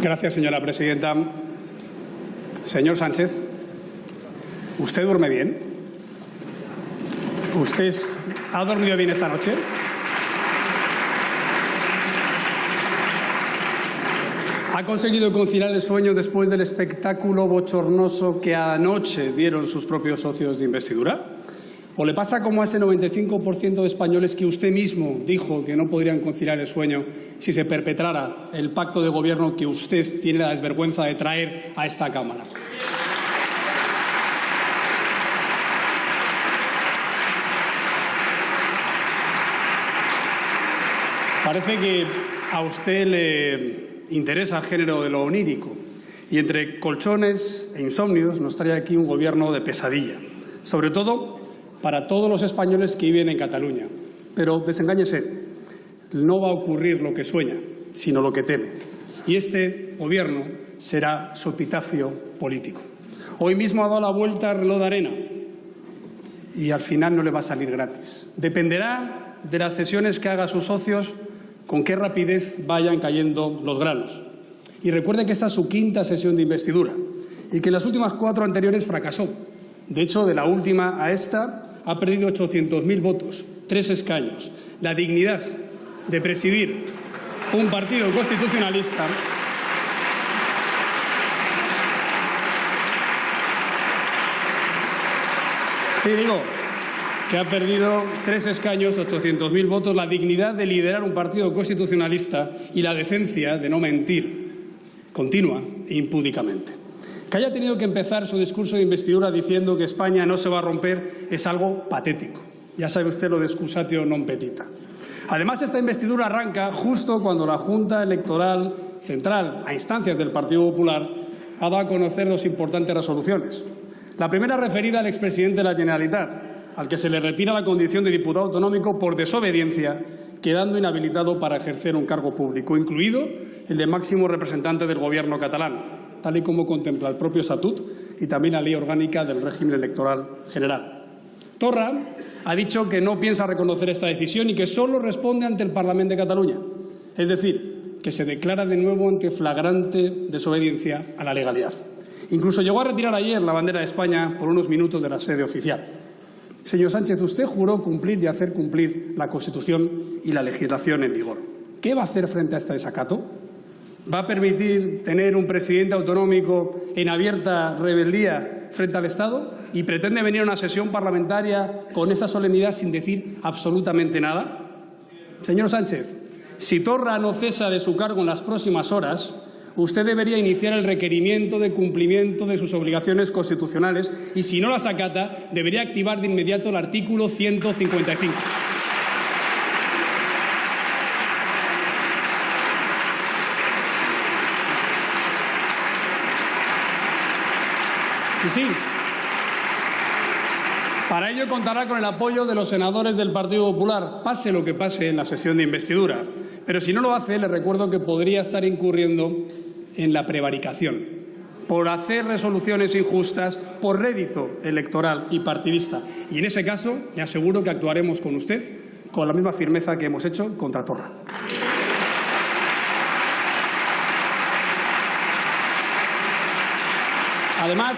Gracias, señora presidenta. Señor Sánchez, ¿usted duerme bien? ¿Usted ha dormido bien esta noche? ¿Ha conseguido conciliar el sueño después del espectáculo bochornoso que anoche dieron sus propios socios de investidura? ¿O le pasa como a ese 95% de españoles que usted mismo dijo que no podrían conciliar el sueño si se perpetrara el pacto de gobierno que usted tiene la desvergüenza de traer a esta Cámara? Parece que a usted le interesa el género de lo onírico y entre colchones e insomnios nos trae aquí un gobierno de pesadilla, sobre todo para todos los españoles que viven en Cataluña. Pero desengáñese, no va a ocurrir lo que sueña, sino lo que teme. Y este gobierno será su epitafio político. Hoy mismo ha dado la vuelta al reloj de arena y al final no le va a salir gratis. Dependerá de las cesiones que haga a sus socios con qué rapidez vayan cayendo los granos. Y recuerde que esta es su quinta sesión de investidura y que en las últimas 4 anteriores fracasó. De hecho, de la última a esta ha perdido 800.000 votos, 3 escaños. La dignidad de presidir un partido constitucionalista que ha perdido 3 escaños, 800.000 votos, la dignidad de liderar un partido constitucionalista y la decencia de no mentir continua e impúdicamente. Que haya tenido que empezar su discurso de investidura diciendo que España no se va a romper es algo patético. Ya sabe usted lo de excusatio non petita. Además, esta investidura arranca justo cuando la Junta Electoral Central, a instancias del Partido Popular, ha dado a conocer 2 importantes resoluciones. La primera referida al expresidente de la Generalitat, al que se le retira la condición de diputado autonómico por desobediencia, quedando inhabilitado para ejercer un cargo público, incluido el de máximo representante del Gobierno catalán, tal y como contempla el propio Estatut y también la Ley Orgánica del Régimen Electoral General. Torra ha dicho que no piensa reconocer esta decisión y que solo responde ante el Parlamento de Cataluña, es decir, que se declara de nuevo ante flagrante desobediencia a la legalidad. Incluso llegó a retirar ayer la bandera de España por unos minutos de la sede oficial. Señor Sánchez, usted juró cumplir y hacer cumplir la Constitución y la legislación en vigor. ¿Qué va a hacer frente a este desacato? ¿Va a permitir tener un presidente autonómico en abierta rebeldía frente al Estado y pretende venir a una sesión parlamentaria con esa solemnidad sin decir absolutamente nada? Señor Sánchez, si Torra no cesa de su cargo en las próximas horas, usted debería iniciar el requerimiento de cumplimiento de sus obligaciones constitucionales y, si no las acata, debería activar de inmediato el artículo 155. Y sí, para ello contará con el apoyo de los senadores del Partido Popular, pase lo que pase en la sesión de investidura. Pero si no lo hace, le recuerdo que podría estar incurriendo en la prevaricación, por hacer resoluciones injustas, por rédito electoral y partidista. Y en ese caso, le aseguro que actuaremos con usted con la misma firmeza que hemos hecho contra Torra. Además,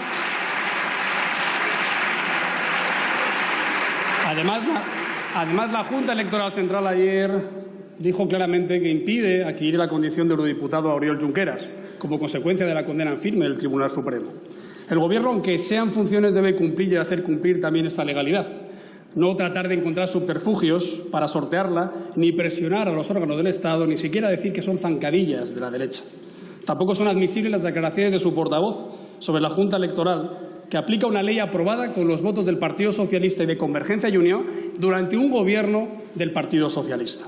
la Junta Electoral Central ayer dijo claramente que impide adquirir la condición de eurodiputado a Oriol Junqueras, como consecuencia de la condena en firme del Tribunal Supremo. El Gobierno, aunque sea en funciones, debe cumplir y hacer cumplir también esta legalidad. No tratar de encontrar subterfugios para sortearla, ni presionar a los órganos del Estado, ni siquiera decir que son zancadillas de la derecha. Tampoco son admisibles las declaraciones de su portavoz sobre la Junta Electoral, que aplica una ley aprobada con los votos del Partido Socialista y de Convergencia y Unió durante un gobierno del Partido Socialista.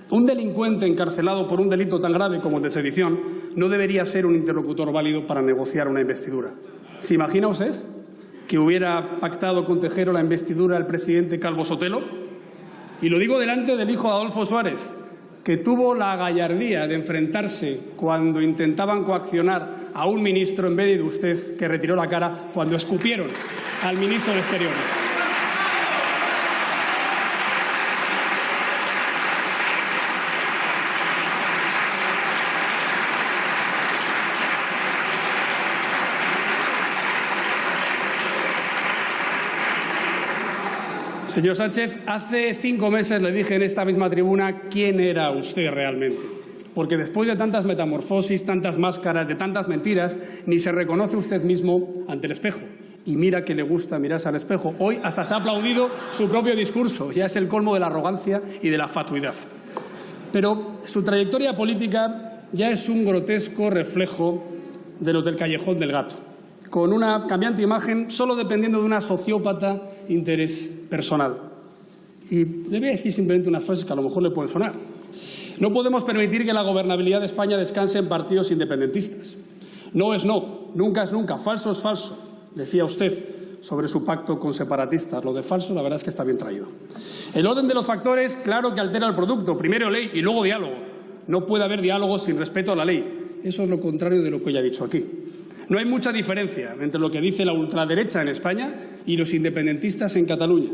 Un delincuente encarcelado por un delito tan grave como el de sedición no debería ser un interlocutor válido para negociar una investidura. ¿Se imagina usted que hubiera pactado con Tejero la investidura del presidente Calvo Sotelo? Y lo digo delante del hijo de Adolfo Suárez, que tuvo la gallardía de enfrentarse cuando intentaban coaccionar a un ministro en vez de usted, que retiró la cara cuando escupieron al ministro de Exteriores. Señor Sánchez, hace 5 meses le dije en esta misma tribuna quién era usted realmente. Porque después de tantas metamorfosis, tantas máscaras, de tantas mentiras, ni se reconoce usted mismo ante el espejo. Y mira que le gusta mirarse al espejo. Hoy hasta se ha aplaudido su propio discurso. Ya es el colmo de la arrogancia y de la fatuidad. Pero su trayectoria política ya es un grotesco reflejo de los del callejón del gato, con una cambiante imagen solo dependiendo de una sociópata interés personal. Y le voy a decir simplemente unas frases que a lo mejor le pueden sonar. No podemos permitir que la gobernabilidad de España descanse en partidos independentistas. No es no, nunca es nunca, falso es falso, decía usted sobre su pacto con separatistas. Lo de falso, la verdad es que está bien traído. El orden de los factores, claro que altera el producto. Primero ley y luego diálogo. No puede haber diálogo sin respeto a la ley. Eso es lo contrario de lo que ya he dicho aquí. No hay mucha diferencia entre lo que dice la ultraderecha en España y los independentistas en Cataluña.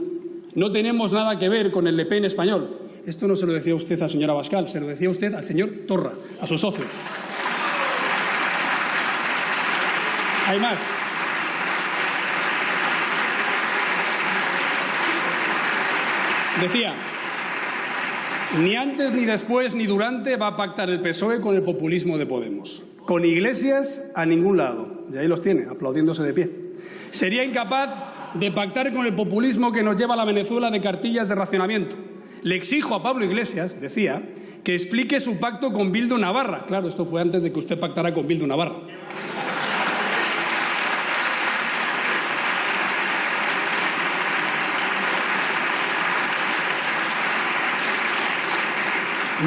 No tenemos nada que ver con el Le Pen español. Esto no se lo decía usted a la señora Abascal, se lo decía usted al señor Torra, a su socio. Hay más. Decía, ni antes, ni después, ni durante va a pactar el PSOE con el populismo de Podemos. Con Iglesias a ningún lado. Y ahí los tiene, aplaudiéndose de pie. Sería incapaz de pactar con el populismo que nos lleva a la Venezuela de cartillas de racionamiento. Le exijo a Pablo Iglesias, decía, que explique su pacto con Bildu Navarra. Claro, esto fue antes de que usted pactara con Bildu Navarra.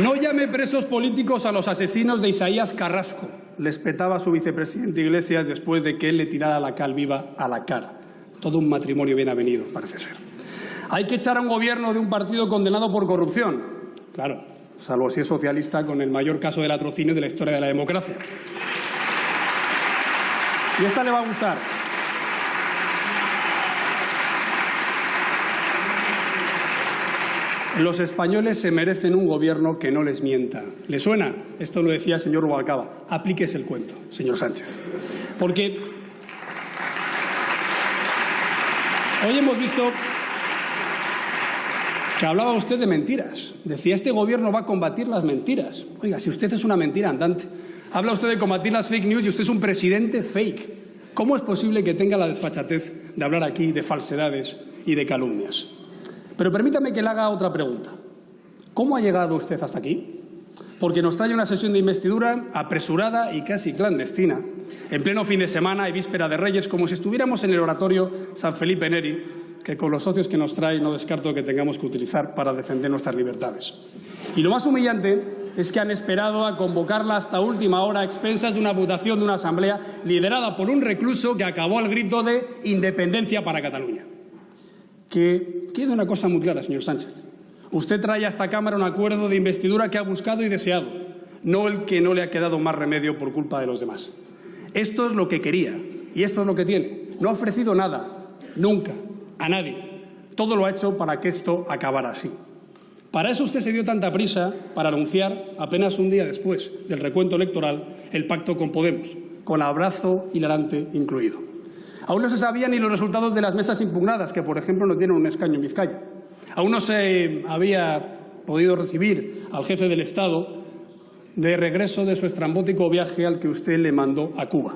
No llame presos políticos a los asesinos de Isaías Carrasco, les petaba su vicepresidente Iglesias después de que él le tirara la cal viva a la cara. Todo un matrimonio bien avenido, parece ser. Hay que echar a un gobierno de un partido condenado por corrupción. Claro, salvo si es socialista, con el mayor caso de latrocinio de la historia de la democracia. Y esta le va a gustar. Los españoles se merecen un gobierno que no les mienta. ¿Le suena? Esto lo decía el señor Rubalcaba. Aplíquese el cuento, señor Sánchez. Porque hoy hemos visto que hablaba usted de mentiras. Decía, este gobierno va a combatir las mentiras. Oiga, si usted es una mentira andante. Habla usted de combatir las fake news y usted es un presidente fake. ¿Cómo es posible que tenga la desfachatez de hablar aquí de falsedades y de calumnias? Pero permítame que le haga otra pregunta. ¿Cómo ha llegado usted hasta aquí? Porque nos trae una sesión de investidura apresurada y casi clandestina, en pleno fin de semana y víspera de Reyes, como si estuviéramos en el oratorio San Felipe Neri, que con los socios que nos trae no descarto que tengamos que utilizar para defender nuestras libertades. Y lo más humillante es que han esperado a convocarla hasta última hora a expensas de una votación de una asamblea liderada por un recluso que acabó al grito de independencia para Cataluña. Que quede una cosa muy clara, señor Sánchez. Usted trae a esta Cámara un acuerdo de investidura que ha buscado y deseado, no el que no le ha quedado más remedio por culpa de los demás. Esto es lo que quería y esto es lo que tiene. No ha ofrecido nada, nunca, a nadie. Todo lo ha hecho para que esto acabara así. Para eso usted se dio tanta prisa para anunciar, apenas un día después del recuento electoral, el pacto con Podemos, con abrazo hilarante incluido. Aún no se sabían ni los resultados de las mesas impugnadas, que, por ejemplo, no tienen un escaño en Vizcaya. Aún no se había podido recibir al jefe del Estado de regreso de su estrambótico viaje al que usted le mandó a Cuba.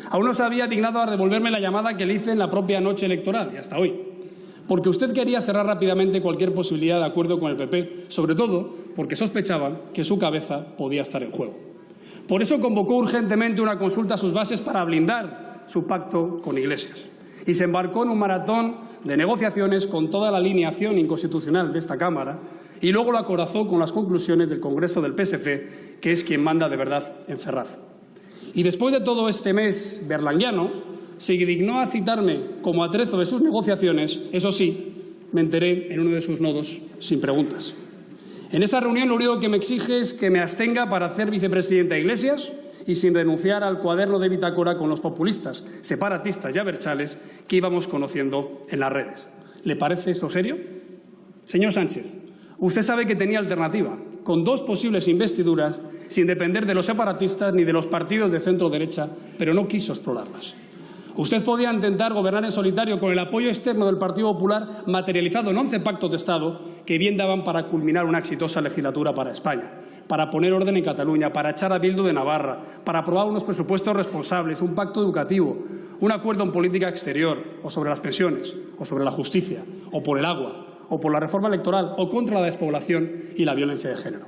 Aún no se había dignado a devolverme la llamada que le hice en la propia noche electoral, y hasta hoy. Porque usted quería cerrar rápidamente cualquier posibilidad de acuerdo con el PP, sobre todo porque sospechaban que su cabeza podía estar en juego. Por eso convocó urgentemente una consulta a sus bases para blindar su pacto con Iglesias. Y se embarcó en un maratón de negociaciones con toda la alineación inconstitucional de esta Cámara y luego lo acorazó con las conclusiones del Congreso del PSC, que es quien manda de verdad en Ferraz. Y después de todo este mes berlanguiano, se dignó a citarme como atrezo de sus negociaciones. Eso sí, me enteré en uno de sus nodos sin preguntas. En esa reunión lo único que me exige es que me abstenga para hacer vicepresidenta de Iglesias y sin renunciar al cuaderno de bitácora con los populistas, separatistas y abertzales que íbamos conociendo en las redes. ¿Le parece esto serio? Señor Sánchez, usted sabe que tenía alternativa, con 2 posibles investiduras, sin depender de los separatistas ni de los partidos de centro-derecha, pero no quiso explorarlas. Usted podía intentar gobernar en solitario con el apoyo externo del Partido Popular materializado en 11 pactos de Estado que bien daban para culminar una exitosa legislatura para España, para poner orden en Cataluña, para echar a Bildu de Navarra, para aprobar unos presupuestos responsables, un pacto educativo, un acuerdo en política exterior, o sobre las pensiones, o sobre la justicia, o por el agua, o por la reforma electoral, o contra la despoblación y la violencia de género.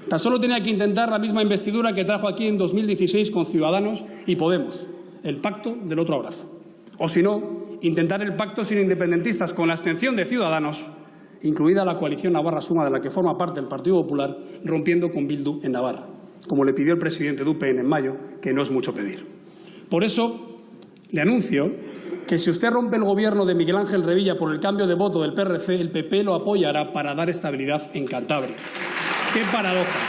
Tan solo tenía que intentar la misma investidura que trajo aquí en 2016 con Ciudadanos y Podemos, el pacto del otro abrazo. O si no, intentar el pacto sin independentistas con la abstención de Ciudadanos, incluida la coalición Navarra Suma de la que forma parte el Partido Popular, rompiendo con Bildu en Navarra, como le pidió el presidente de UPN en mayo, que no es mucho pedir. Por eso, le anuncio que si usted rompe el gobierno de Miguel Ángel Revilla por el cambio de voto del PRC, el PP lo apoyará para dar estabilidad en Cantabria. ¡Qué paradoja!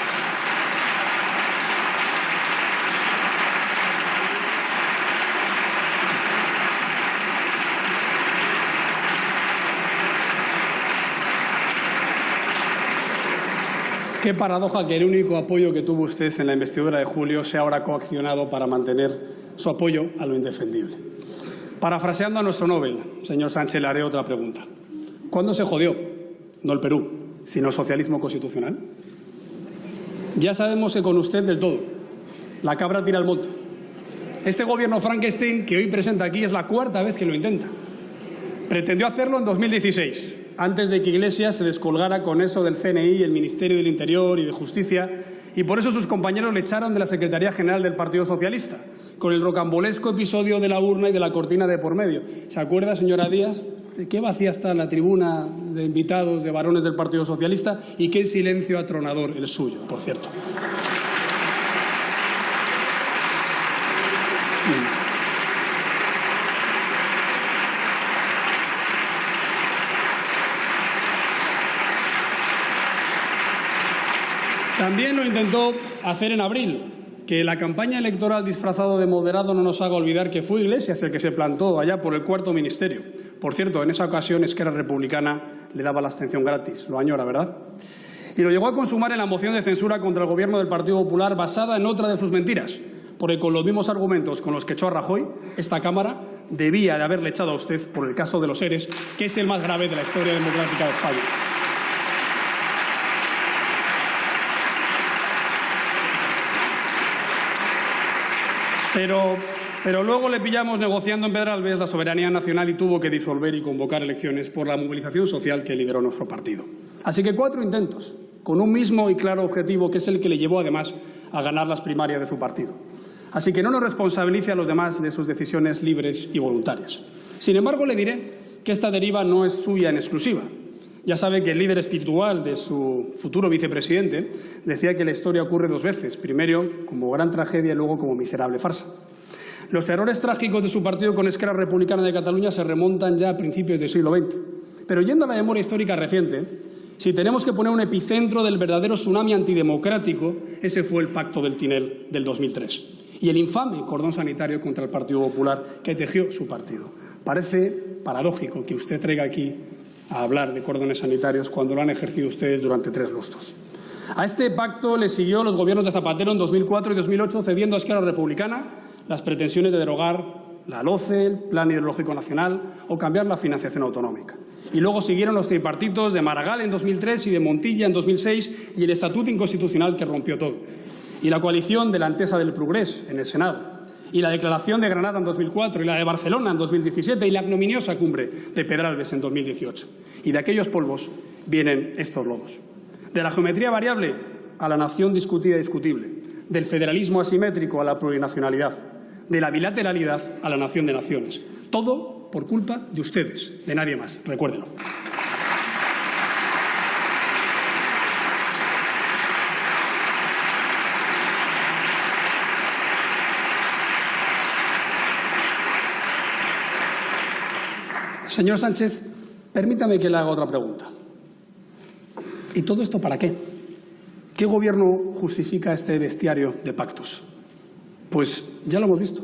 Qué paradoja que el único apoyo que tuvo usted en la investidura de julio sea ahora coaccionado para mantener su apoyo a lo indefendible. Parafraseando a nuestro Nobel, señor Sánchez, le haré otra pregunta. ¿Cuándo se jodió? No el Perú, sino el socialismo constitucional. Ya sabemos que con usted del todo. La cabra tira al monte. Este gobierno Frankenstein que hoy presenta aquí es la cuarta vez que lo intenta. Pretendió hacerlo en 2016. Antes de que Iglesias se descolgara con eso del CNI, el Ministerio del Interior y de Justicia, y por eso sus compañeros le echaron de la Secretaría General del Partido Socialista, con el rocambolesco episodio de la urna y de la cortina de por medio. ¿Se acuerda, señora Díaz? ¿Qué vacía está la tribuna de invitados de varones del Partido Socialista? Y qué silencio atronador el suyo, por cierto. También lo intentó hacer en abril. Que la campaña electoral disfrazado de moderado no nos haga olvidar que fue Iglesias el que se plantó allá por el cuarto ministerio. Por cierto, en esa ocasión Esquerra Republicana le daba la abstención gratis. Lo añora, ¿verdad? Y lo llegó a consumar en la moción de censura contra el Gobierno del Partido Popular basada en otra de sus mentiras. Porque con los mismos argumentos con los que echó a Rajoy, esta Cámara debía de haberle echado a usted por el caso de los ERES, que es el más grave de la historia democrática de España. Pero luego le pillamos negociando en Pedralbes la soberanía nacional y tuvo que disolver y convocar elecciones por la movilización social que lideró nuestro partido. Así que 4 intentos, con un mismo y claro objetivo, que es el que le llevó además a ganar las primarias de su partido. Así que no nos responsabilice a los demás de sus decisiones libres y voluntarias. Sin embargo, le diré que esta deriva no es suya en exclusiva. Ya sabe que el líder espiritual de su futuro vicepresidente decía que la historia ocurre 2 veces, primero como gran tragedia y luego como miserable farsa. Los errores trágicos de su partido con Esquerra Republicana de Cataluña se remontan ya a principios del siglo XX. Pero yendo a la memoria histórica reciente, si tenemos que poner un epicentro del verdadero tsunami antidemocrático, ese fue el Pacto del Tinel del 2003 y el infame cordón sanitario contra el Partido Popular que tejió su partido. Parece paradójico que usted traiga aquí a hablar de cordones sanitarios cuando lo han ejercido ustedes durante 3 lustros. A este pacto le siguió los gobiernos de Zapatero en 2004 y 2008, cediendo a Esquerra Republicana las pretensiones de derogar la LOCE, el Plan Hidrológico Nacional o cambiar la financiación autonómica. Y luego siguieron los tripartitos de Maragall en 2003 y de Montilla en 2006 y el Estatuto Inconstitucional que rompió todo. Y la coalición de la Entesa del Progrés en el Senado. Y la declaración de Granada en 2004 y la de Barcelona en 2017 y la ignominiosa cumbre de Pedralbes en 2018. Y de aquellos polvos vienen estos lodos. De la geometría variable a la nación discutida y discutible. Del federalismo asimétrico a la plurinacionalidad. De la bilateralidad a la nación de naciones. Todo por culpa de ustedes, de nadie más. Recuérdenlo. Señor Sánchez, permítame que le haga otra pregunta. ¿Y todo esto para qué? ¿Qué gobierno justifica este bestiario de pactos? Pues ya lo hemos visto.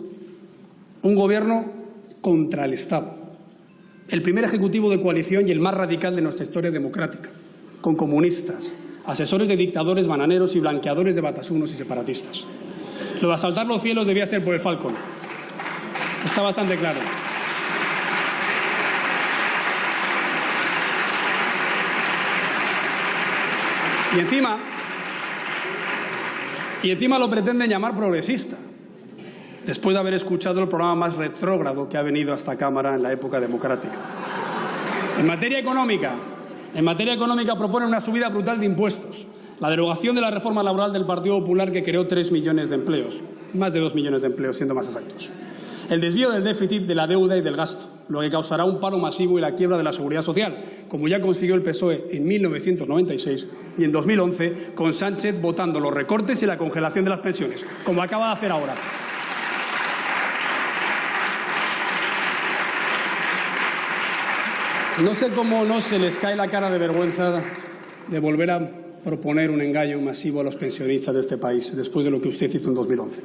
Un gobierno contra el Estado. El primer ejecutivo de coalición y el más radical de nuestra historia democrática. Con comunistas, asesores de dictadores bananeros y blanqueadores de batasunos y separatistas. Lo de asaltar los cielos debía ser por el Falcon. Está bastante claro. Y encima lo pretenden llamar progresista, después de haber escuchado el programa más retrógrado que ha venido a esta Cámara en la época democrática. En materia económica proponen una subida brutal de impuestos, la derogación de la reforma laboral del Partido Popular que creó 3 millones de empleos, más de 2 millones de empleos, siendo más exactos. El desvío del déficit, de la deuda y del gasto, lo que causará un paro masivo y la quiebra de la seguridad social, como ya consiguió el PSOE en 1996 y en 2011, con Sánchez votando los recortes y la congelación de las pensiones, como acaba de hacer ahora. No sé cómo no se les cae la cara de vergüenza de volver a proponer un engaño masivo a los pensionistas de este país, después de lo que usted hizo en 2011.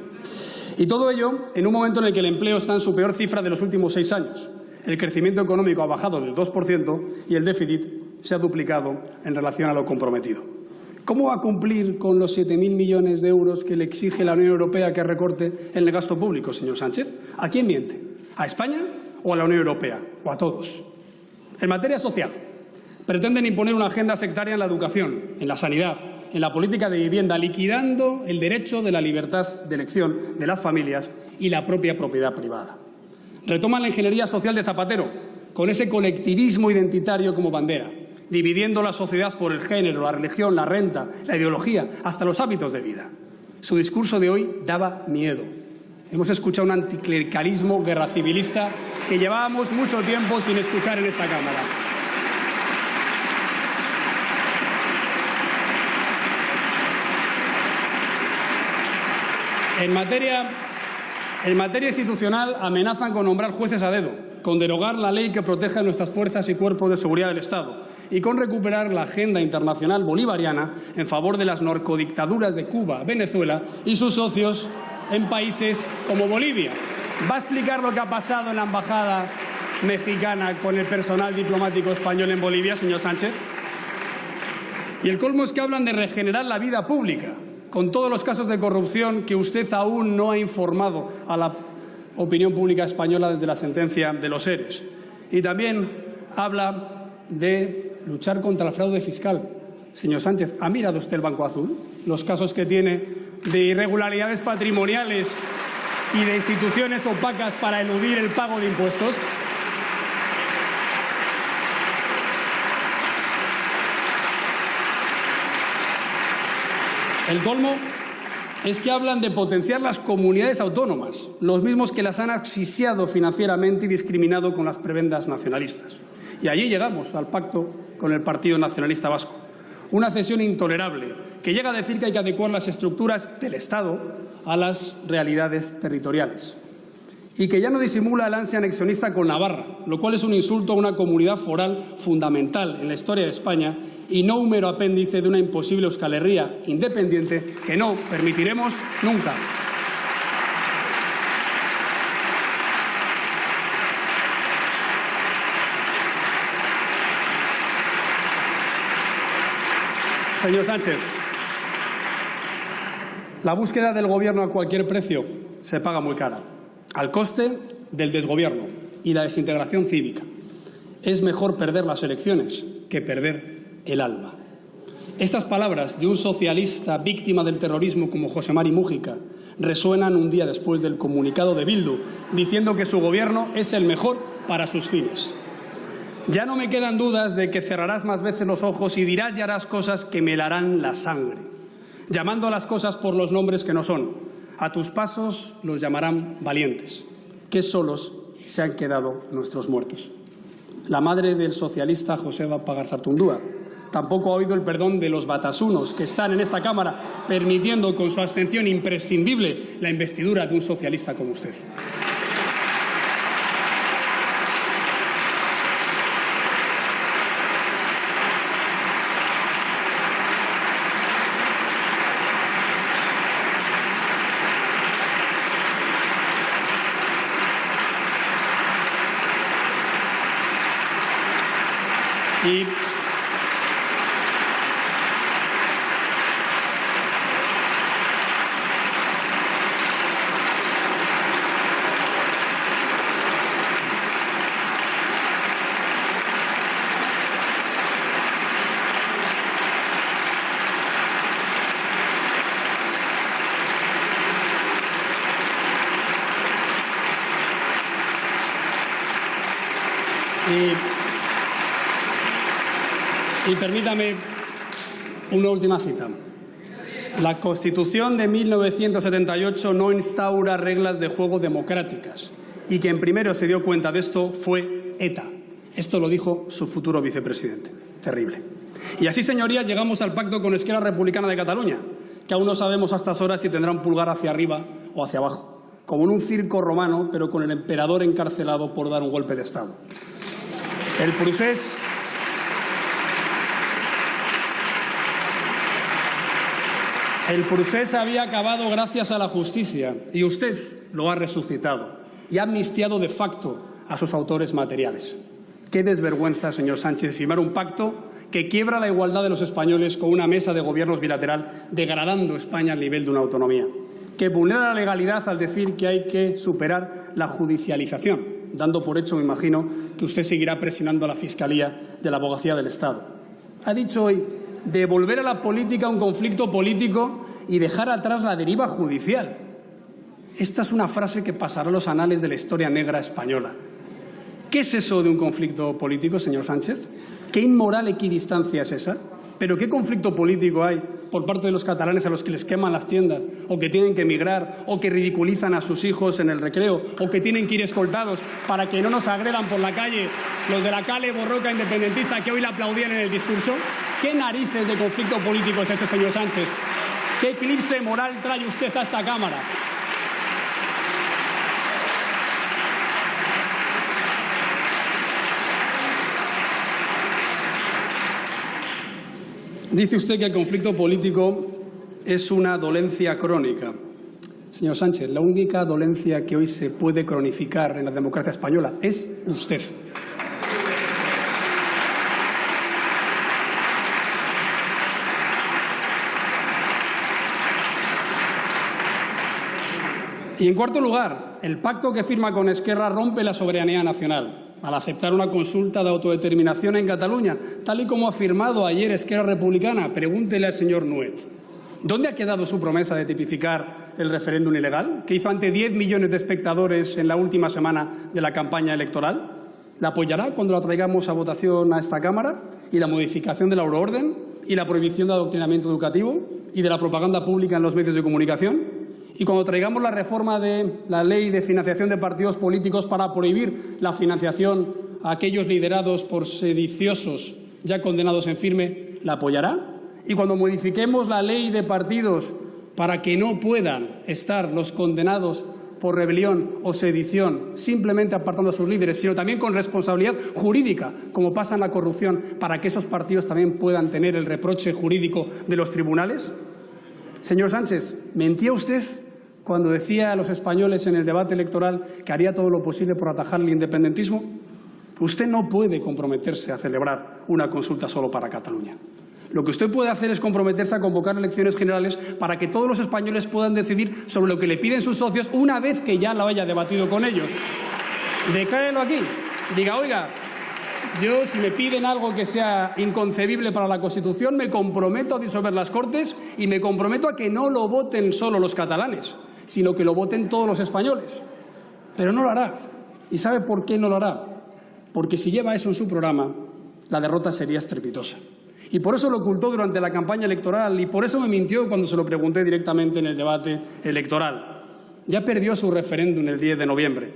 Y todo ello en un momento en el que el empleo está en su peor cifra de los últimos 6 años. El crecimiento económico ha bajado del 2% y el déficit se ha duplicado en relación a lo comprometido. ¿Cómo va a cumplir con los 7.000 millones de euros que le exige la Unión Europea que recorte en el gasto público, señor Sánchez? ¿A quién miente? ¿A España o a la Unión Europea? ¿O a todos? En materia social, pretenden imponer una agenda sectaria en la educación, en la sanidad, en la política de vivienda, liquidando el derecho de la libertad de elección de las familias y la propia propiedad privada. Retoman la ingeniería social de Zapatero, con ese colectivismo identitario como bandera, dividiendo la sociedad por el género, la religión, la renta, la ideología, hasta los hábitos de vida. Su discurso de hoy daba miedo. Hemos escuchado un anticlericalismo guerra civilista que llevábamos mucho tiempo sin escuchar en esta Cámara. En materia institucional amenazan con nombrar jueces a dedo, con derogar la ley que protege a nuestras fuerzas y cuerpos de seguridad del Estado y con recuperar la agenda internacional bolivariana en favor de las narcodictaduras de Cuba, Venezuela y sus socios en países como Bolivia. ¿Va a explicar lo que ha pasado en la embajada mexicana con el personal diplomático español en Bolivia, señor Sánchez? Y el colmo es que hablan de regenerar la vida pública, con todos los casos de corrupción que usted aún no ha informado a la opinión pública española desde la sentencia de los ERES. Y también habla de luchar contra el fraude fiscal. Señor Sánchez, ¿ha mirado usted el Banco Azul? Los casos que tiene de irregularidades patrimoniales y de instituciones opacas para eludir el pago de impuestos. El colmo es que hablan de potenciar las comunidades autónomas, los mismos que las han asfixiado financieramente y discriminado con las prebendas nacionalistas. Y allí llegamos al pacto con el Partido Nacionalista Vasco. Una cesión intolerable que llega a decir que hay que adecuar las estructuras del Estado a las realidades territoriales. Y que ya no disimula el ansia anexionista con Navarra, lo cual es un insulto a una comunidad foral fundamental en la historia de España y no un mero apéndice de una imposible Euskal Herria independiente que no permitiremos nunca. Señor Sánchez, la búsqueda del Gobierno a cualquier precio se paga muy cara, al coste del desgobierno y la desintegración cívica. Es mejor perder las elecciones que perder el alma. Estas palabras de un socialista víctima del terrorismo como José Mari Mújica resuenan un día después del comunicado de Bildu, diciendo que su Gobierno es el mejor para sus fines. Ya no me quedan dudas de que cerrarás más veces los ojos y dirás y harás cosas que me helarán la sangre, llamando a las cosas por los nombres que no son. A tus pasos los llamarán valientes, que solos se han quedado nuestros muertos. La madre del socialista Joseba Pagazaurtundúa tampoco ha oído el perdón de los batasunos que están en esta Cámara permitiendo con su abstención imprescindible la investidura de un socialista como usted. Y permítame una última cita. La Constitución de 1978 no instaura reglas de juego democráticas y quien primero se dio cuenta de esto fue ETA. Esto lo dijo su futuro vicepresidente. Terrible. Y así, señorías, llegamos al pacto con Esquerra Republicana de Cataluña, que aún no sabemos a estas horas si tendrá un pulgar hacia arriba o hacia abajo, como en un circo romano, pero con el emperador encarcelado por dar un golpe de Estado. El procés había acabado gracias a la justicia y usted lo ha resucitado y ha amnistiado de facto a sus autores materiales. Qué desvergüenza, señor Sánchez, firmar un pacto que quiebra la igualdad de los españoles con una mesa de gobiernos bilateral, degradando España al nivel de una autonomía, que vulnera la legalidad al decir que hay que superar la judicialización, dando por hecho, me imagino, que usted seguirá presionando a la Fiscalía de la Abogacía del Estado. Ha dicho hoy devolver a la política un conflicto político y dejar atrás la deriva judicial. Esta es una frase que pasará a los anales de la historia negra española. ¿Qué es eso de un conflicto político, señor Sánchez? ¿Qué inmoral equidistancia es esa? ¿Pero qué conflicto político hay por parte de los catalanes a los que les queman las tiendas, o que tienen que emigrar, o que ridiculizan a sus hijos en el recreo, o que tienen que ir escoltados para que no nos agredan por la calle los de la Cale Borroca independentista que hoy le aplaudían en el discurso? ¿Qué narices de conflicto político es ese, señor Sánchez? ¿Qué eclipse moral trae usted a esta Cámara? Dice usted que el conflicto político es una dolencia crónica. Señor Sánchez, la única dolencia que hoy se puede cronificar en la democracia española es usted. Y en cuarto lugar, el pacto que firma con Esquerra rompe la soberanía nacional al aceptar una consulta de autodeterminación en Cataluña, tal y como ha afirmado ayer Esquerra Republicana. Pregúntele al señor Nuet. ¿Dónde ha quedado su promesa de tipificar el referéndum ilegal, que hizo ante 10 millones de espectadores en la última semana de la campaña electoral? ¿La apoyará cuando la traigamos a votación a esta Cámara? ¿Y la modificación de la euroorden? ¿Y la prohibición de adoctrinamiento educativo? ¿Y de la propaganda pública en los medios de comunicación? Y cuando traigamos la reforma de la ley de financiación de partidos políticos para prohibir la financiación a aquellos liderados por sediciosos ya condenados en firme, ¿la apoyará? Y cuando modifiquemos la ley de partidos para que no puedan estar los condenados por rebelión o sedición simplemente apartando a sus líderes, sino también con responsabilidad jurídica, como pasa en la corrupción, para que esos partidos también puedan tener el reproche jurídico de los tribunales. Señor Sánchez, ¿mentía usted cuando decía a los españoles en el debate electoral que haría todo lo posible por atajar el independentismo? Usted no puede comprometerse a celebrar una consulta solo para Cataluña. Lo que usted puede hacer es comprometerse a convocar elecciones generales para que todos los españoles puedan decidir sobre lo que le piden sus socios una vez que ya lo haya debatido con ellos. Declárelo aquí. Diga, oiga, yo, si me piden algo que sea inconcebible para la Constitución, me comprometo a disolver las Cortes y me comprometo a que no lo voten solo los catalanes, sino que lo voten todos los españoles. Pero no lo hará. ¿Y sabe por qué no lo hará? Porque si lleva eso en su programa, la derrota sería estrepitosa. Y por eso lo ocultó durante la campaña electoral y por eso me mintió cuando se lo pregunté directamente en el debate electoral. Ya perdió su referéndum el 10 de noviembre.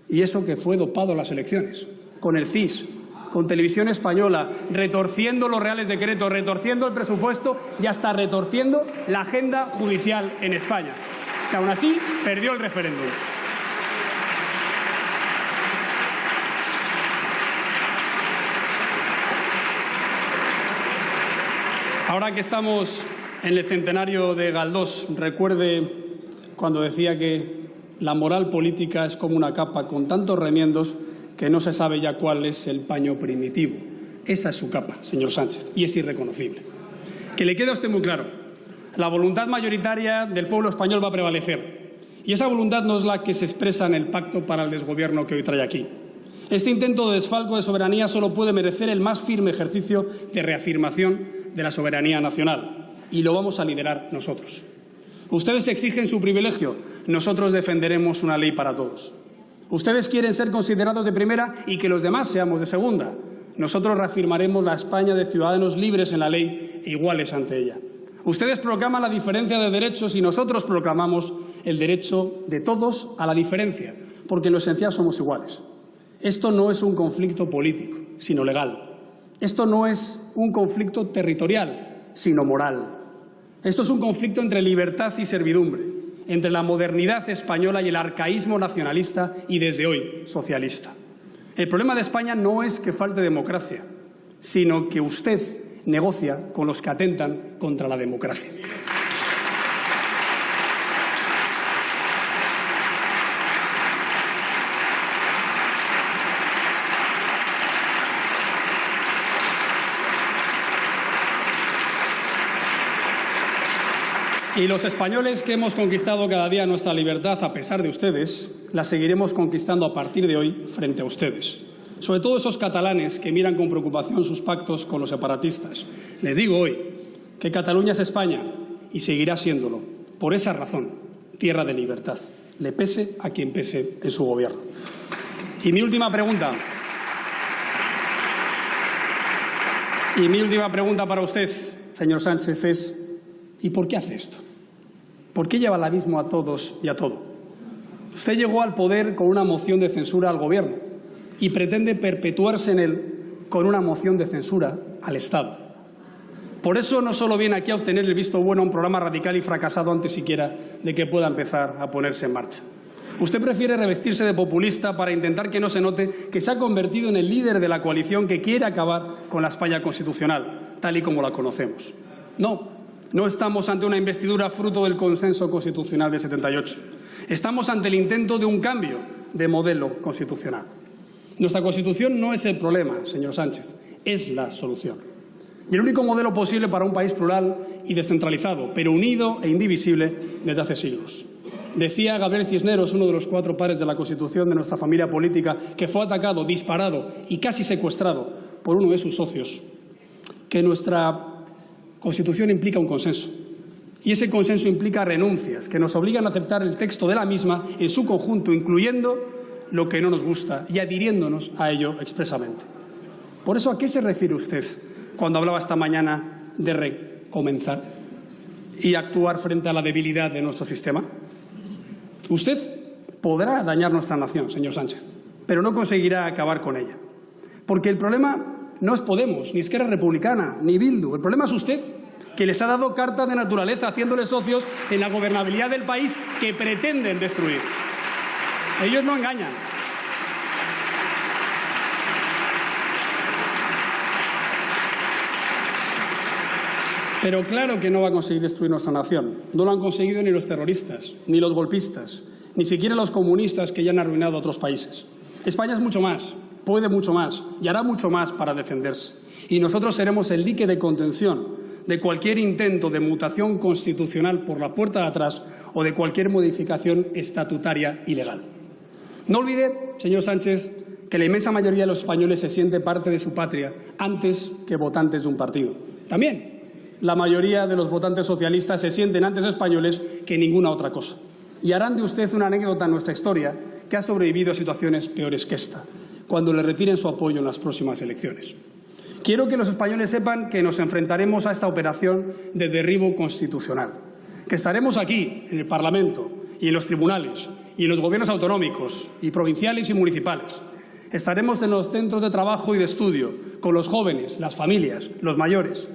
Y eso que fue dopado a las elecciones, con el CIS, con Televisión Española, retorciendo los reales decretos, retorciendo el presupuesto y hasta retorciendo la agenda judicial en España, que aún así perdió el referéndum. Ahora que estamos en el centenario de Galdós, recuerde cuando decía que la moral política es como una capa con tantos remiendos que no se sabe ya cuál es el paño primitivo. Esa es su capa, señor Sánchez, y es irreconocible. Que le quede a usted muy claro, la voluntad mayoritaria del pueblo español va a prevalecer, y esa voluntad no es la que se expresa en el pacto para el desgobierno que hoy trae aquí. Este intento de desfalco de soberanía solo puede merecer el más firme ejercicio de reafirmación de la soberanía nacional, y lo vamos a liderar nosotros. Ustedes exigen su privilegio, nosotros defenderemos una ley para todos. Ustedes quieren ser considerados de primera y que los demás seamos de segunda. Nosotros reafirmaremos la España de ciudadanos libres en la ley e iguales ante ella. Ustedes proclaman la diferencia de derechos y nosotros proclamamos el derecho de todos a la diferencia, porque en lo esencial somos iguales. Esto no es un conflicto político, sino legal. Esto no es un conflicto territorial, sino moral. Esto es un conflicto entre libertad y servidumbre, entre la modernidad española y el arcaísmo nacionalista y, desde hoy, socialista. El problema de España no es que falte democracia, sino que usted negocia con los que atentan contra la democracia. Y los españoles que hemos conquistado cada día nuestra libertad a pesar de ustedes, la seguiremos conquistando a partir de hoy frente a ustedes. Sobre todo esos catalanes que miran con preocupación sus pactos con los separatistas. Les digo hoy que Cataluña es España y seguirá siéndolo. Por esa razón, tierra de libertad, le pese a quien pese en su gobierno. Y mi última pregunta para usted, señor Sánchez, es ¿y por qué hace esto? ¿Por qué lleva al abismo a todos y a todo? Usted llegó al poder con una moción de censura al Gobierno y pretende perpetuarse en él con una moción de censura al Estado. Por eso no solo viene aquí a obtener el visto bueno a un programa radical y fracasado antes siquiera de que pueda empezar a ponerse en marcha. Usted prefiere revestirse de populista para intentar que no se note que se ha convertido en el líder de la coalición que quiere acabar con la España constitucional, tal y como la conocemos. No estamos ante una investidura fruto del consenso constitucional de 78. Estamos ante el intento de un cambio de modelo constitucional. Nuestra Constitución no es el problema, señor Sánchez, es la solución. Y el único modelo posible para un país plural y descentralizado, pero unido e indivisible desde hace siglos. Decía Gabriel Cisneros, uno de los 4 padres de la Constitución de nuestra familia política, que fue atacado, disparado y casi secuestrado por uno de sus socios, que nuestra Constitución implica un consenso. Y ese consenso implica renuncias que nos obligan a aceptar el texto de la misma en su conjunto, incluyendo lo que no nos gusta y adhiriéndonos a ello expresamente. Por eso, ¿a qué se refiere usted cuando hablaba esta mañana de recomenzar y actuar frente a la debilidad de nuestro sistema? Usted podrá dañar nuestra nación, señor Sánchez, pero no conseguirá acabar con ella. Porque el problema no es Podemos, ni Esquerra Republicana, ni Bildu. El problema es usted, que les ha dado carta de naturaleza, haciéndoles socios en la gobernabilidad del país que pretenden destruir. Ellos no engañan. Pero claro que no va a conseguir destruir nuestra nación. No lo han conseguido ni los terroristas, ni los golpistas, ni siquiera los comunistas que ya han arruinado a otros países. España es mucho más, puede mucho más y hará mucho más para defenderse. Y nosotros seremos el dique de contención de cualquier intento de mutación constitucional por la puerta de atrás o de cualquier modificación estatutaria ilegal. No olvide, señor Sánchez, que la inmensa mayoría de los españoles se siente parte de su patria antes que votantes de un partido. También la mayoría de los votantes socialistas se sienten antes españoles que ninguna otra cosa. Y harán de usted una anécdota en nuestra historia que ha sobrevivido a situaciones peores que esta, cuando le retiren su apoyo en las próximas elecciones. Quiero que los españoles sepan que nos enfrentaremos a esta operación de derribo constitucional, que estaremos aquí, en el Parlamento y en los tribunales y en los gobiernos autonómicos y provinciales y municipales. Estaremos en los centros de trabajo y de estudio, con los jóvenes, las familias, los mayores.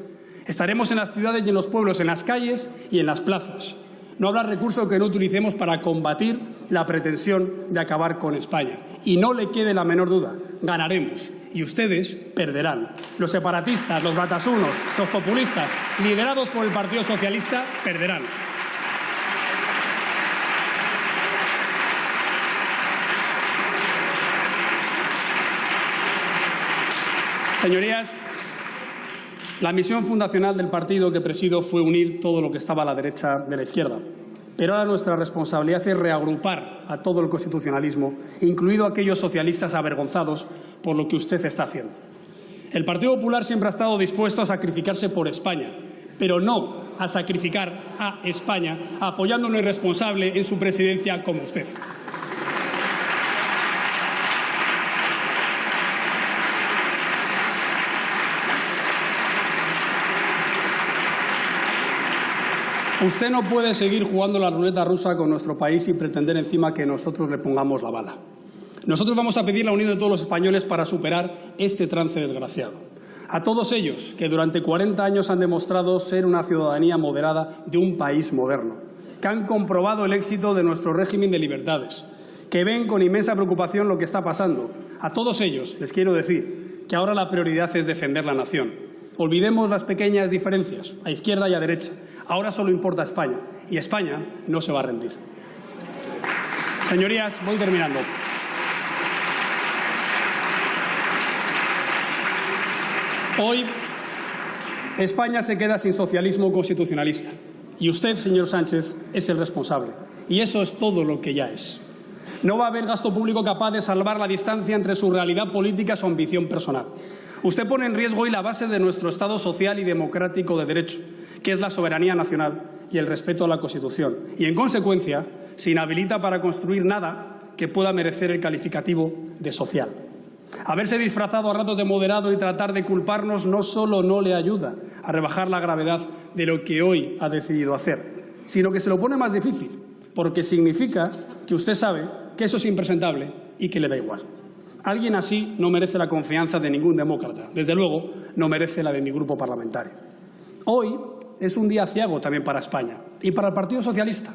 Estaremos en las ciudades y en los pueblos, en las calles y en las plazas. No habrá recurso que no utilicemos para combatir la pretensión de acabar con España. Y no le quede la menor duda, ganaremos y ustedes perderán. Los separatistas, los batasunos, los populistas, liderados por el Partido Socialista, perderán. Señorías, la misión fundacional del partido que presido fue unir todo lo que estaba a la derecha de la izquierda. Pero ahora nuestra responsabilidad es reagrupar a todo el constitucionalismo, incluido aquellos socialistas avergonzados por lo que usted está haciendo. El Partido Popular siempre ha estado dispuesto a sacrificarse por España, pero no a sacrificar a España apoyando a un irresponsable en su presidencia como usted. Usted no puede seguir jugando la ruleta rusa con nuestro país y pretender encima que nosotros le pongamos la bala. Nosotros vamos a pedir la unión de todos los españoles para superar este trance desgraciado. A todos ellos que durante 40 años han demostrado ser una ciudadanía moderada de un país moderno, que han comprobado el éxito de nuestro régimen de libertades, que ven con inmensa preocupación lo que está pasando. A todos ellos les quiero decir que ahora la prioridad es defender la nación. Olvidemos las pequeñas diferencias, a izquierda y a derecha. Ahora solo importa España, y España no se va a rendir. Señorías, voy terminando. Hoy España se queda sin socialismo constitucionalista. Y usted, señor Sánchez, es el responsable. Y eso es todo lo que ya es. No va a haber gasto público capaz de salvar la distancia entre su realidad política y su ambición personal. Usted pone en riesgo hoy la base de nuestro Estado social y democrático de derecho, que es la soberanía nacional y el respeto a la Constitución. Y, en consecuencia, se inhabilita para construir nada que pueda merecer el calificativo de social. Haberse disfrazado a ratos de moderado y tratar de culparnos no solo no le ayuda a rebajar la gravedad de lo que hoy ha decidido hacer, sino que se lo pone más difícil, porque significa que usted sabe que eso es impresentable y que le da igual. Alguien así no merece la confianza de ningún demócrata. Desde luego, no merece la de mi grupo parlamentario. Hoy es un día aciago también para España y para el Partido Socialista,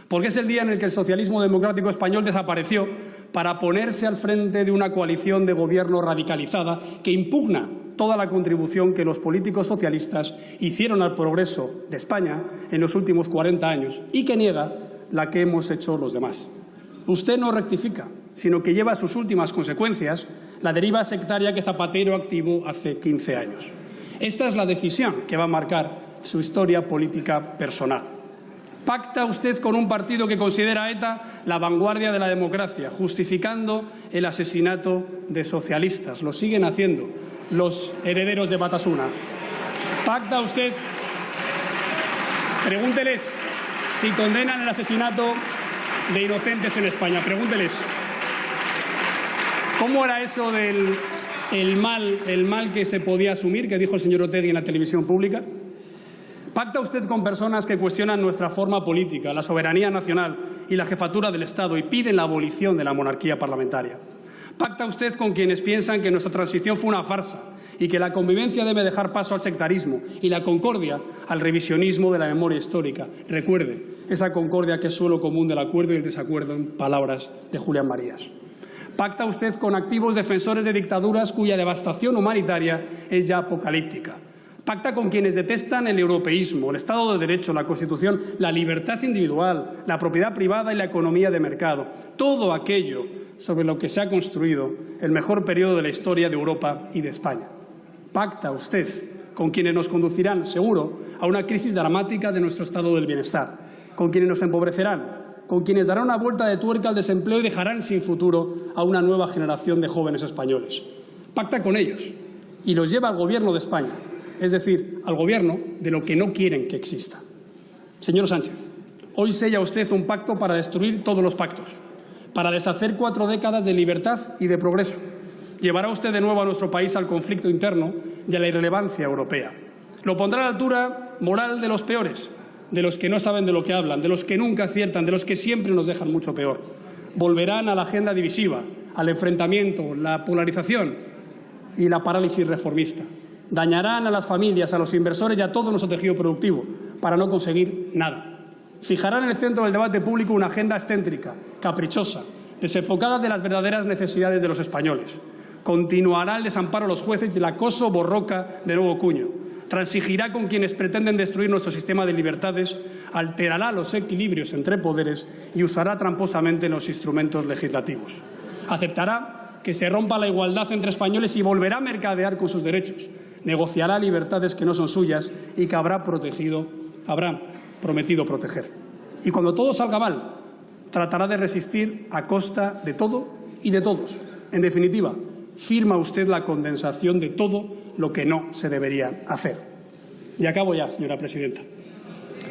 porque es el día en el que el socialismo democrático español desapareció para ponerse al frente de una coalición de gobierno radicalizada que impugna toda la contribución que los políticos socialistas hicieron al progreso de España en los últimos 40 años y que niega la que hemos hecho los demás. Usted no rectifica, sino que lleva a sus últimas consecuencias la deriva sectaria que Zapatero activó hace 15 años. Esta es la decisión que va a marcar su historia política personal. Pacta usted con un partido que considera a ETA la vanguardia de la democracia, justificando el asesinato de socialistas. Lo siguen haciendo los herederos de Batasuna. Pacta usted. Pregúnteles si condenan el asesinato de inocentes en España. Pregúnteles. ¿Cómo era eso del mal que se podía asumir, que dijo el señor Otegi en la televisión pública? Pacta usted con personas que cuestionan nuestra forma política, la soberanía nacional y la jefatura del Estado y piden la abolición de la monarquía parlamentaria. Pacta usted con quienes piensan que nuestra transición fue una farsa y que la convivencia debe dejar paso al sectarismo y la concordia al revisionismo de la memoria histórica. Recuerde, esa concordia que es suelo común del acuerdo y el desacuerdo, en palabras de Julián Marías. Pacta usted con activos defensores de dictaduras cuya devastación humanitaria es ya apocalíptica. Pacta con quienes detestan el europeísmo, el Estado de Derecho, la Constitución, la libertad individual, la propiedad privada y la economía de mercado. Todo aquello sobre lo que se ha construido el mejor periodo de la historia de Europa y de España. Pacta usted con quienes nos conducirán, seguro, a una crisis dramática de nuestro estado del bienestar, con quienes nos empobrecerán, con quienes darán una vuelta de tuerca al desempleo y dejarán sin futuro a una nueva generación de jóvenes españoles. Pacta con ellos y los lleva al Gobierno de España, es decir, al Gobierno de lo que no quieren que exista. Señor Sánchez, hoy sella usted un pacto para destruir todos los pactos, para deshacer 4 décadas de libertad y de progreso. Llevará usted de nuevo a nuestro país al conflicto interno y a la irrelevancia europea. Lo pondrá a la altura moral de los peores, de los que no saben de lo que hablan, de los que nunca aciertan, de los que siempre nos dejan mucho peor. Volverán a la agenda divisiva, al enfrentamiento, la polarización y la parálisis reformista. Dañarán a las familias, a los inversores y a todo nuestro tejido productivo para no conseguir nada. Fijarán en el centro del debate público una agenda excéntrica, caprichosa, desenfocada de las verdaderas necesidades de los españoles. Continuará el desamparo a los jueces y el acoso borroca de nuevo cuño. Transigirá con quienes pretenden destruir nuestro sistema de libertades, alterará los equilibrios entre poderes y usará tramposamente los instrumentos legislativos. Aceptará que se rompa la igualdad entre españoles y volverá a mercadear con sus derechos. Negociará libertades que no son suyas y que habrá prometido proteger. Y cuando todo salga mal, tratará de resistir a costa de todo y de todos. En definitiva, firma usted la condensación de todo lo que no se debería hacer. Y acabo ya, señora presidenta.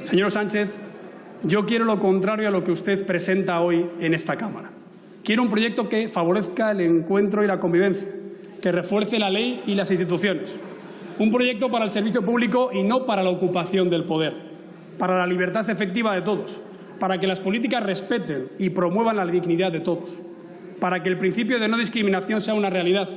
Señor Sánchez, yo quiero lo contrario a lo que usted presenta hoy en esta Cámara. Quiero un proyecto que favorezca el encuentro y la convivencia, que refuerce la ley y las instituciones. Un proyecto para el servicio público y no para la ocupación del poder. para la libertad efectiva de todos, para que las políticas respeten y promuevan la dignidad de todos, para que el principio de no discriminación sea una realidad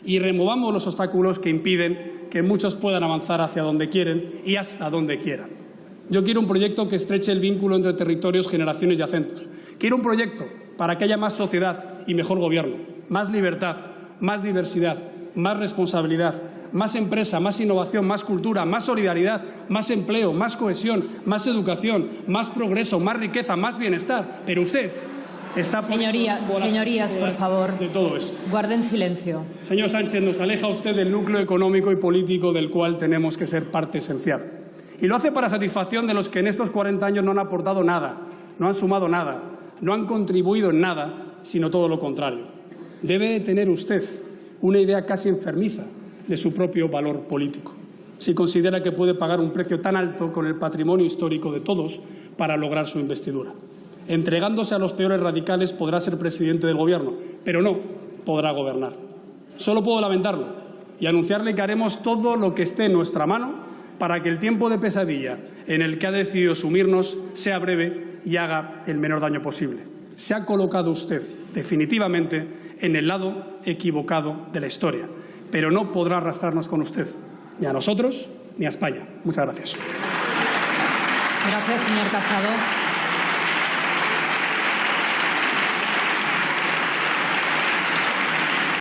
y removamos los obstáculos que impiden que muchos puedan avanzar hacia donde quieren y hasta donde quieran. Yo quiero un proyecto que estreche el vínculo entre territorios, generaciones y acentos. Quiero un proyecto para que haya más sociedad y mejor gobierno, más libertad, más diversidad, más responsabilidad, más empresa, más innovación, más cultura, más solidaridad, más empleo, más cohesión, más educación, más progreso, más riqueza, más bienestar. Pero usted está Señorías, por favor, de todo esto. Guarden silencio. Señor Sánchez, nos aleja usted del núcleo económico y político del cual tenemos que ser parte esencial. Y lo hace para satisfacción de los que en estos 40 años no han aportado nada, no han sumado nada, no han contribuido en nada, sino todo lo contrario. Debe de tener usted una idea casi enfermiza de su propio valor político, si considera que puede pagar un precio tan alto con el patrimonio histórico de todos para lograr su investidura. Entregándose a los peores radicales podrá ser presidente del Gobierno, pero no podrá gobernar. Solo puedo lamentarlo y anunciarle que haremos todo lo que esté en nuestra mano para que el tiempo de pesadilla en el que ha decidido sumirnos sea breve y haga el menor daño posible. Se ha colocado usted definitivamente en el lado equivocado de la historia, pero no podrá arrastrarnos con usted, ni a nosotros ni a España. Muchas gracias. Gracias, señor Casado.